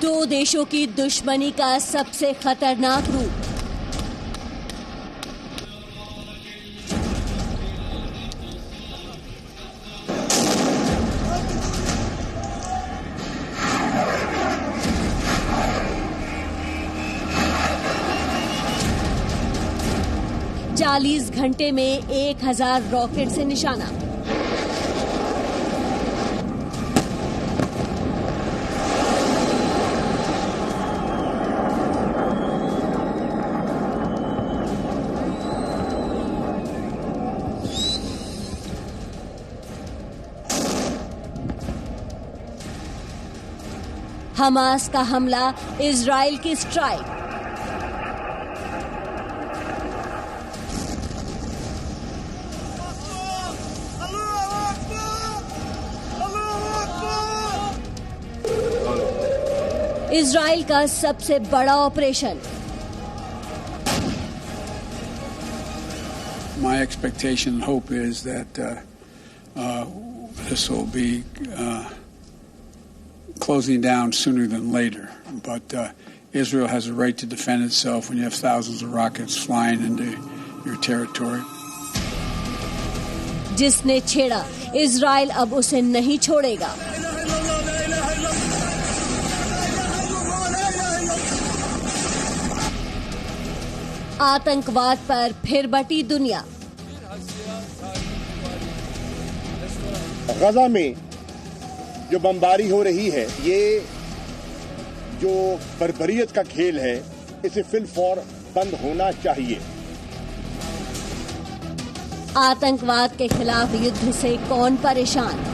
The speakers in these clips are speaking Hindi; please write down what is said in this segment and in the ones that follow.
दो देशों की दुश्मनी का सबसे खतरनाक रूप। चालीस घंटे में 1000 रॉकेट से निशाना। हमास का हमला, इजराइल की स्ट्राइक। इजराइल का सबसे बड़ा operation. My expectation and hope is that this will be closing down sooner than later. But Israel has a right to defend itself when you have thousands of rockets flying into your territory. जिसने छेड़ा, इजराइल अब उसे नहीं छोड़ेगा। आतंकवाद पर फिर बटी दुनिया। गजा में जो बमबारी हो रही है, ये जो बर्बरियत का खेल है, इसे फिलफौर बंद होना चाहिए। आतंकवाद के खिलाफ युद्ध से कौन परेशान?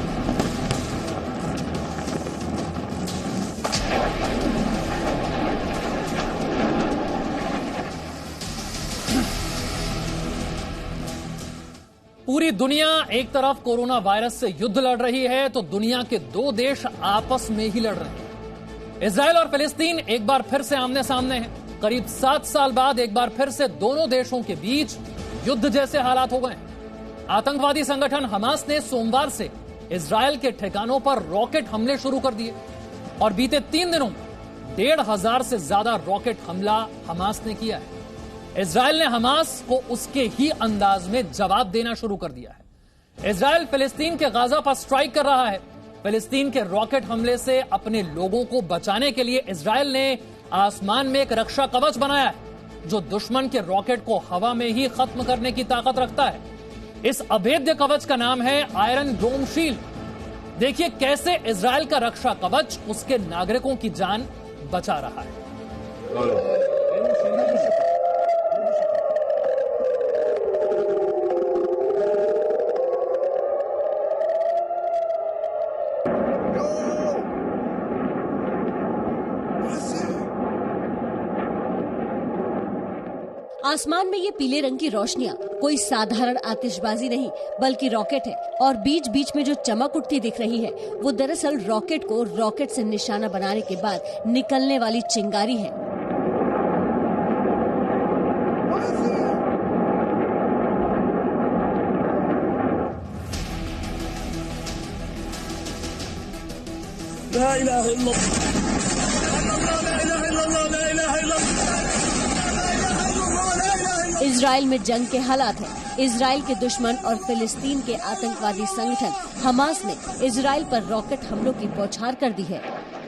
पूरी दुनिया एक तरफ कोरोना वायरस से युद्ध लड़ रही है तो दुनिया के दो देश आपस में ही लड़ रहे हैं। इजराइल और फिलिस्तीन एक बार फिर से आमने सामने हैं। करीब 7 साल बाद एक बार फिर से दोनों देशों के बीच युद्ध जैसे हालात हो गए। आतंकवादी संगठन हमास ने सोमवार से इजराइल के ठिकानों पर रॉकेट हमले शुरू कर दिए और बीते 3 दिनों में 1500 से ज्यादा रॉकेट हमला हमास ने किया है। इजराइल ने हमास को उसके ही अंदाज में जवाब देना शुरू कर दिया है। इजराइल फिलिस्तीन के गाजा पर स्ट्राइक कर रहा है। फिलिस्तीन के रॉकेट हमले से अपने लोगों को बचाने के लिए इजराइल ने आसमान में एक रक्षा कवच बनाया है जो दुश्मन के रॉकेट को हवा में ही खत्म करने की ताकत रखता है। इस अभेद्य कवच का नाम है आयरन डोम शील्ड। देखिए कैसे इजराइल का रक्षा कवच उसके नागरिकों की जान बचा रहा है। आसमान में ये पीले रंग की रोशनियां कोई साधारण आतिशबाजी नहीं बल्कि रॉकेट है और बीच बीच में जो चमक उठती दिख रही है वो दरअसल रॉकेट को रॉकेट से निशाना बनाने के बाद निकलने वाली चिंगारी है। ला इलाहा इल्लल्लाह, ला इलाहा इल्लल्लाह, ला इलाहा इल्लल्लाह। इजराइल में जंग के हालात हैं। इजराइल के दुश्मन और फिलिस्तीन के आतंकवादी संगठन हमास ने इजराइल पर रॉकेट हमलों की बौछार कर दी है।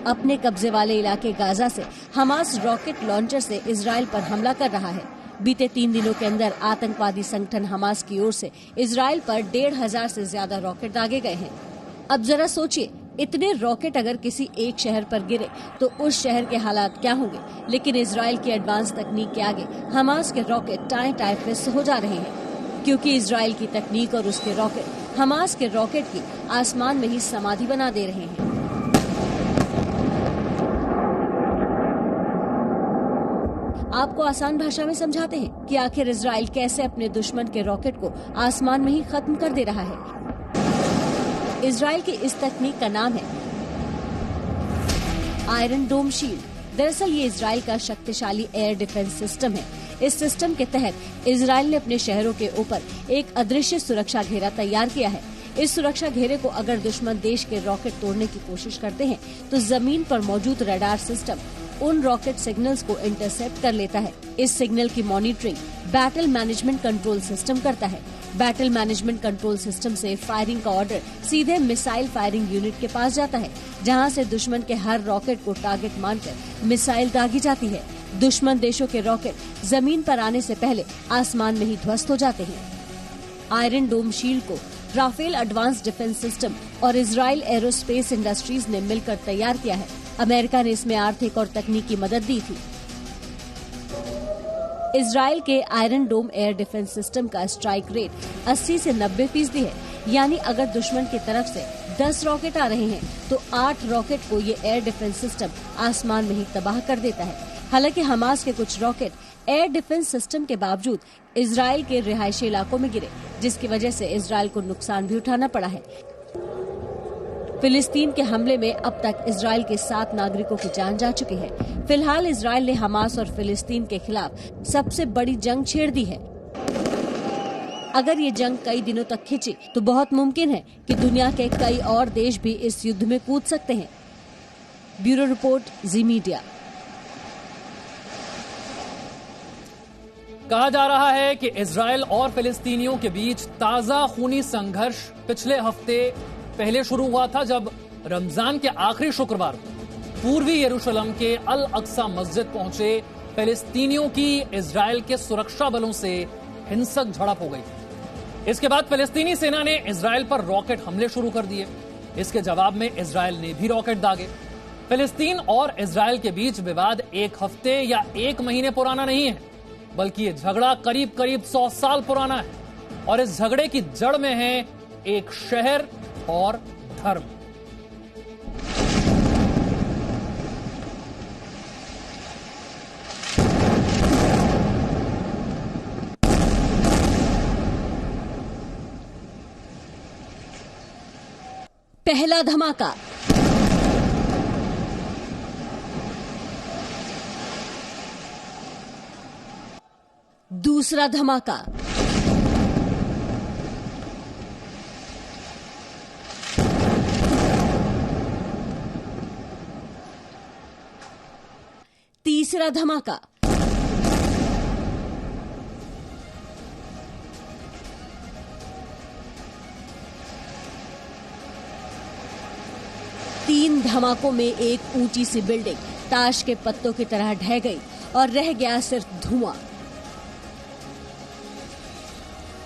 अपने कब्जे वाले इलाके गाजा से हमास रॉकेट लॉन्चर से इजराइल पर हमला कर रहा है। बीते 3 दिनों के अंदर आतंकवादी संगठन हमास की ओर से इजराइल पर 1500 से ज्यादा रॉकेट दागे गए हैं। अब जरा सोचिए, इतने रॉकेट अगर किसी एक शहर पर गिरे तो उस शहर के हालात क्या होंगे। लेकिन इजराइल की एडवांस तकनीक के आगे हमास के रॉकेट टाए टाए फिस हो जा रहे हैं क्योंकि इजराइल की तकनीक और उसके रॉकेट हमास के रॉकेट की आसमान में ही समाधि बना दे रहे हैं। आपको आसान भाषा में समझाते हैं कि आखिर इजराइल कैसे अपने दुश्मन के रॉकेट को आसमान में ही खत्म कर दे रहा है। इजराइल की इस तकनीक का नाम है आयरन डोम शील्ड। दरअसल ये इजराइल का शक्तिशाली एयर डिफेंस सिस्टम है। इस सिस्टम के तहत इजराइल ने अपने शहरों के ऊपर एक अदृश्य सुरक्षा घेरा तैयार किया है। इस सुरक्षा घेरे को अगर दुश्मन देश के रॉकेट तोड़ने की कोशिश करते हैं तो जमीन पर मौजूद रडार सिस्टम उन रॉकेट सिग्नल्स को इंटरसेप्ट कर लेता है। इस सिग्नल की monitoring battle management control system करता है। बैटल मैनेजमेंट कंट्रोल सिस्टम से फायरिंग का ऑर्डर सीधे मिसाइल फायरिंग यूनिट के पास जाता है, जहां से दुश्मन के हर रॉकेट को टारगेट मानकर मिसाइल दागी जाती है। दुश्मन देशों के रॉकेट जमीन पर आने से पहले आसमान में ही ध्वस्त हो जाते हैं। आयरन डोम शील्ड को राफेल एडवांस डिफेंस सिस्टम और इजराइल एरोस्पेस इंडस्ट्रीज ने मिलकर तैयार किया है। अमेरिका ने इसमें आर्थिक और तकनीकी मदद दी थी। इजराइल के आयरन डोम एयर डिफेंस सिस्टम का स्ट्राइक रेट 80 से 90% है, यानी अगर दुश्मन की तरफ से 10 रॉकेट आ रहे हैं तो 8 रॉकेट को ये एयर डिफेंस सिस्टम आसमान में ही तबाह कर देता है। हालांकि हमास के कुछ रॉकेट एयर डिफेंस सिस्टम के बावजूद इजराइल के रिहायशी इलाकों में गिरे, जिसकी वजह से इजराइल को नुकसान भी उठाना पड़ा है। फिलिस्तीन के हमले में अब तक इजराइल के 7 नागरिकों की जान जा चुकी है। फिलहाल इजराइल ने हमास और फिलिस्तीन के खिलाफ सबसे बड़ी जंग छेड़ दी है। अगर ये जंग कई दिनों तक खिंची तो बहुत मुमकिन है कि दुनिया के कई और देश भी इस युद्ध में कूद सकते हैं। ब्यूरो रिपोर्ट, जी मीडिया। कहा जा रहा है कि इजराइल और फिलिस्तीनियों के बीच ताजा खूनी संघर्ष पिछले हफ्ते पहले शुरू हुआ था, जब रमजान के आखिरी शुक्रवार को पूर्वी यरूशलेम के अल अक्सा मस्जिद पहुंचे फिलिस्तीनियों की इजराइल के सुरक्षा बलों से हिंसक झड़प हो गई। इसके बाद फिलिस्तीनी सेना ने इजराइल पर रॉकेट हमले शुरू कर दिए। इसके जवाब में इजराइल ने भी रॉकेट दागे। फिलिस्तीन और इजराइल के बीच विवाद एक हफ्ते या एक महीने पुराना नहीं है, बल्कि ये झगड़ा करीब 100 साल पुराना है और इस झगड़े की जड़ में है एक शहर और धर्म। पहला धमाका। दूसरा धमाका। तीसरा धमाका। तीन धमाकों में एक ऊंची सी बिल्डिंग ताश के पत्तों की तरह ढह गई और रह गया सिर्फ धुआं।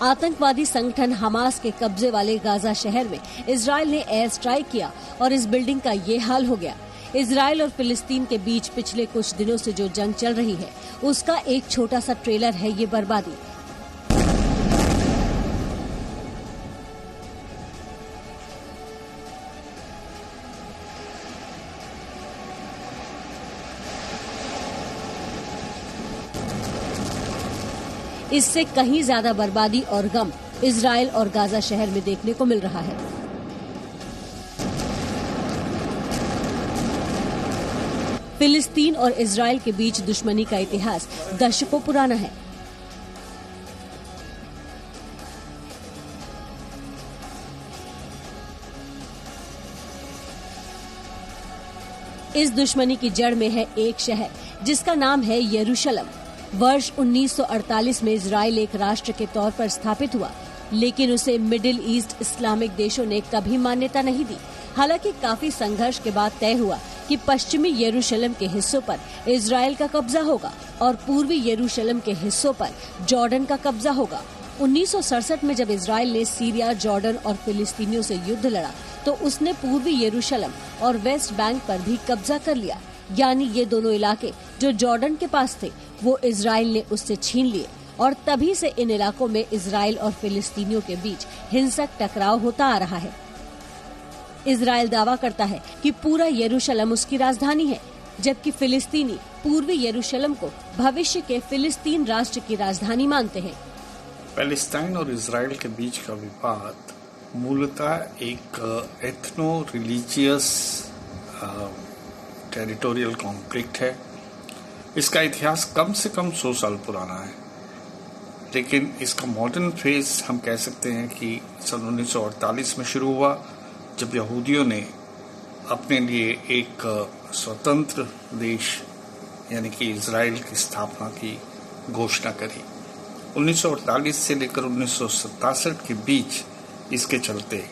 आतंकवादी संगठन हमास के कब्जे वाले गाजा शहर में इजराइल ने एयर स्ट्राइक किया और इस बिल्डिंग का ये हाल हो गया। इजराइल और फिलिस्तीन के बीच पिछले कुछ दिनों से जो जंग चल रही है, उसका एक छोटा सा ट्रेलर है ये बर्बादी। इससे कहीं ज्यादा बर्बादी और गम इजराइल और गाजा शहर में देखने को मिल रहा है। फिलिस्तीन और इजराइल के बीच दुश्मनी का इतिहास दशकों पुराना है। इस दुश्मनी की जड़ में है एक शहर जिसका नाम है यरूशलेम। वर्ष 1948 में इजराइल एक राष्ट्र के तौर पर स्थापित हुआ, लेकिन उसे मिडिल ईस्ट इस्लामिक देशों ने कभी मान्यता नहीं दी। हालांकि काफी संघर्ष के बाद तय हुआ कि पश्चिमी यरूशलेम के हिस्सों पर इजराइल का कब्जा होगा और पूर्वी यरूशलेम के हिस्सों पर जॉर्डन का कब्जा होगा। 1967 में जब इजराइल ने सीरिया, जॉर्डन और फिलिस्तीनियों से युद्ध लड़ा तो उसने पूर्वी यरूशलेम और वेस्ट बैंक पर भी कब्जा कर लिया, यानी ये दोनों इलाके जो जॉर्डन के पास थे वो इजराइल ने उससे छीन लिए और तभी से इन इलाकों में इजराइल और फिलिस्तीनियों के बीच हिंसक टकराव होता आ रहा है। इजराइल दावा करता है कि पूरा यरूशलेम उसकी राजधानी है, जबकि फिलिस्तीनी पूर्वी यरूशलेम को भविष्य के फिलिस्तीन राष्ट्र की राजधानी मानते हैं। पैलेस्टाइन और इजराइल के बीच का विवाद मूलतः एक एथनो रिलीजियस टेरिटोरियल कॉन्फ्लिक्ट है। इसका इतिहास कम से कम 100 साल पुराना है। लेकिन इसका मॉडर्न फेज हम कह सकते हैं कि सन 1948 में शुरू हुआ, जब यहूदियों ने अपने लिए एक स्वतंत्र देश यानी कि इजराइल की स्थापना की घोषणा करी। 1948 से लेकर 1967 के बीच इसके चलते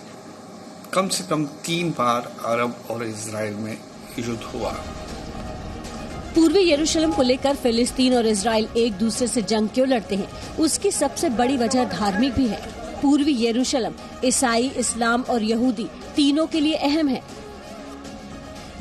कम से कम 3 बार अरब और इजराइल में युद्ध हुआ। पूर्वी यरूशलेम को लेकर फिलिस्तीन और इजराइल एक दूसरे से जंग क्यों लड़ते हैं, उसकी सबसे बड़ी वजह धार्मिक भी है। पूर्वी यरूशलेम ईसाई, इस्लाम और यहूदी तीनों के लिए अहम है।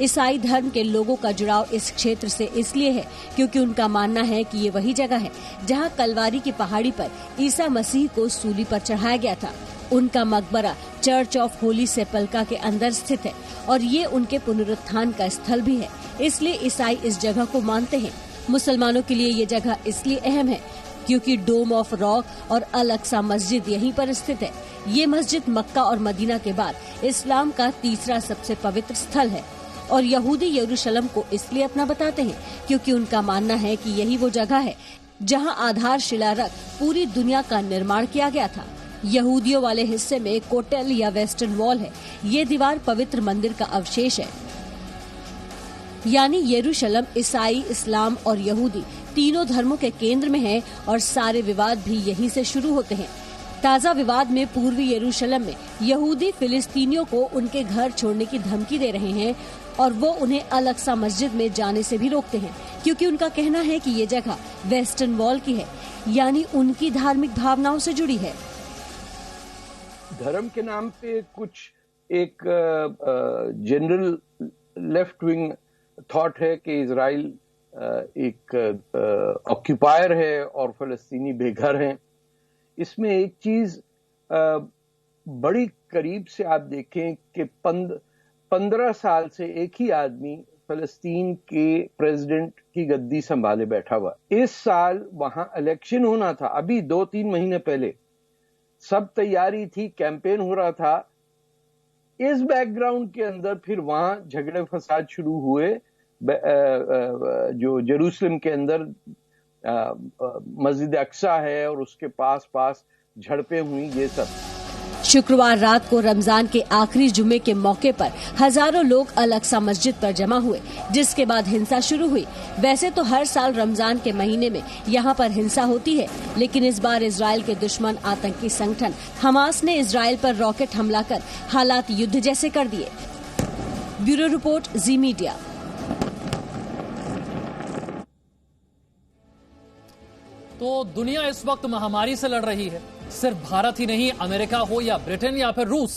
ईसाई धर्म के लोगों का जुड़ाव इस क्षेत्र से इसलिए है क्योंकि उनका मानना है कि ये वही जगह है जहां कलवारी की पहाड़ी पर ईसा मसीह को सूली पर चढ़ाया गया था। उनका मकबरा चर्च ऑफ होली सेपल्का के अंदर स्थित है और ये उनके पुनरुत्थान का स्थल भी है, इसलिए ईसाई इस जगह को मानते हैं। मुसलमानों के लिए ये जगह इसलिए अहम है क्योंकि डोम ऑफ रॉक और अल अक्सा मस्जिद यहीं पर स्थित है। ये मस्जिद मक्का और मदीना के बाद इस्लाम का तीसरा सबसे पवित्र स्थल है और यहूदी यरूशलेम को इसलिए अपना बताते हैं क्योंकि उनका मानना है कि यही वो जगह है जहां आधारशिला रख पूरी दुनिया का निर्माण किया गया था। यहूदियों वाले हिस्से में कोटेल या वेस्टर्न वॉल है। ये दीवार पवित्र मंदिर का अवशेष है। यानी यरूशलेम ईसाई, इस्लाम और यहूदी तीनों धर्मों के केंद्र में है और सारे विवाद भी यहीं से शुरू होते हैं। ताज़ा विवाद में पूर्वी यरूशलेम में यहूदी फिलिस्तीनियों को उनके घर छोड़ने की धमकी दे रहे हैं और वो उन्हें अल अक्सा मस्जिद में जाने से भी रोकते हैं क्योंकि उनका कहना है कि ये जगह वेस्टर्न वॉल की है, यानी उनकी धार्मिक भावनाओं से जुड़ी है। धर्म के नाम पे कुछ एक जनरल लेफ्ट विंग थॉट है कि इजराइल एक ऑक्यूपायर है और फलस्तीनी बेघर हैं। इसमें एक चीज बड़ी करीब से आप देखें कि 15 साल से एक ही आदमी फलस्तीन के प्रेसिडेंट की गद्दी संभाले बैठा हुआ। इस साल वहां इलेक्शन होना था, अभी 2-3 महीने पहले सब तैयारी थी, कैंपेन हो रहा था। इस बैकग्राउंड के अंदर फिर वहां झगड़े फसाद शुरू हुए। जो जेरूसलम के अंदर मस्जिद अक्सा है और उसके पास झड़पें हुई। ये सब शुक्रवार रात को रमजान के आखिरी जुमे के मौके पर हजारों लोग अल अक्सा मस्जिद पर जमा हुए, जिसके बाद हिंसा शुरू हुई। वैसे तो हर साल रमजान के महीने में यहाँ पर हिंसा होती है, लेकिन इस बार इजराइल के दुश्मन आतंकी संगठन हमास ने इजराइल पर रॉकेट हमला कर हालात युद्ध जैसे कर दिए। ब्यूरो रिपोर्ट, जी मीडिया। तो दुनिया इस वक्त महामारी से लड़ रही है। सिर्फ भारत ही नहीं, अमेरिका हो या ब्रिटेन या फिर रूस,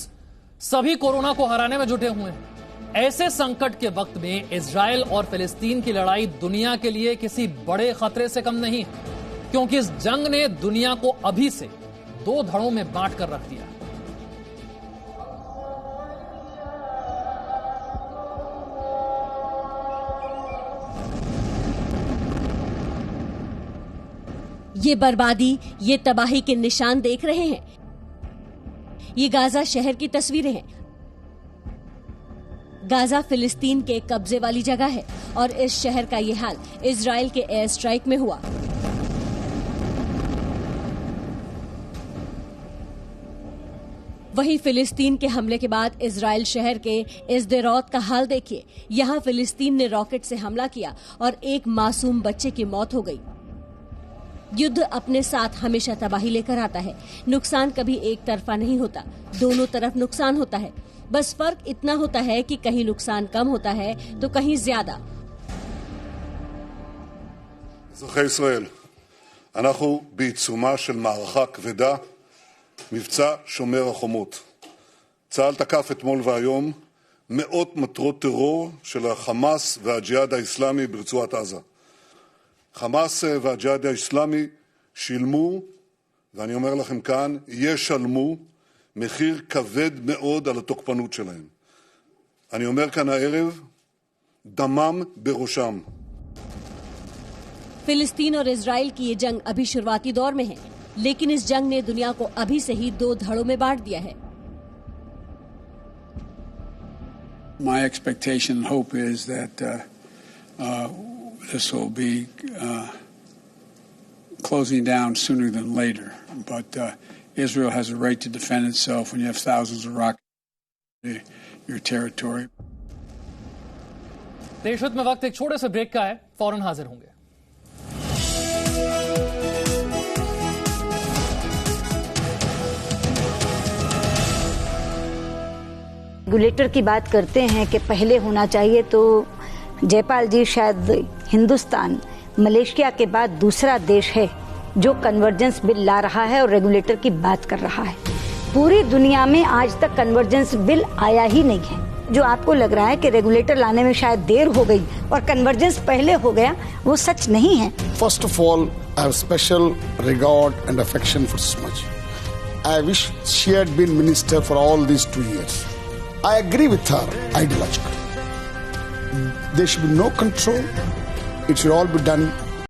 सभी कोरोना को हराने में जुटे हुए हैं। ऐसे संकट के वक्त में इजराइल और फिलिस्तीन की लड़ाई दुनिया के लिए किसी बड़े खतरे से कम नहीं, क्योंकि इस जंग ने दुनिया को अभी से 2 धड़ों में बांट कर रख दिया। ये बर्बादी, ये तबाही के निशान देख रहे हैं। ये गाजा शहर की तस्वीरें हैं। गाजा फिलिस्तीन के कब्जे वाली जगह है और इस शहर का ये हाल इजराइल के एयर स्ट्राइक में हुआ। वहीं फिलिस्तीन के हमले के बाद इजराइल शहर के इस्देरौत का हाल देखिए। यहाँ फिलिस्तीन ने रॉकेट से हमला किया और एक मासूम बच्चे की मौत हो गई। युद्ध अपने साथ हमेशा तबाही लेकर आता है। नुकसान कभी एक तरफा नहीं होता, दोनों तरफ नुकसान होता है। बस फर्क इतना होता है कि कहीं नुकसान कम होता है तो कहीं ज्यादा। אזרחי ישראל, אנחנו בעיצומה של מערכה כבדה, מבצע שומר החומות. צה"ל תקף אתמול והיום מאות מטרות טרור של החמאס והג'יהאד האסלאמי ברצועת עזה. חמאס והג'יהאד האסלאמי שילמו, ואני אומר לכם כאן, ישלמו מחיר כבד מאוד על התוקפנות שלהם. אני אומר כאן הערב, דמם בראשם. फिलिस्तीन और इजराइल की ये जंग अभी शुरुआती दौर में है, लेकिन इस जंग ने दुनिया को अभी से ही 2 धड़ों में बांट दिया है। My expectation and hope is that this will be closing down sooner than later. But Israel has a right to defend itself when you have thousands of rockets in your territory. देश हित में वक्त एक छोटे से ब्रेक का है, फौरन हाजिर होंगे। रेगुलेटर की बात करते हैं कि पहले होना चाहिए, तो जयपाल जी शायद हिंदुस्तान मलेशिया के बाद दूसरा देश है जो कन्वर्जेंस बिल ला रहा है और रेगुलेटर की बात कर रहा है। पूरी दुनिया में आज तक कन्वर्जेंस बिल आया ही नहीं है। जो आपको लग रहा है कि रेगुलेटर लाने में शायद देर हो गई और कन्वर्जेंस पहले हो गया, वो सच नहीं है। First of all, I have special regard and affection for Sushma ji. I wish she had been minister for all these 2 years. I agree with her ideologically. There should be no control. It should all be done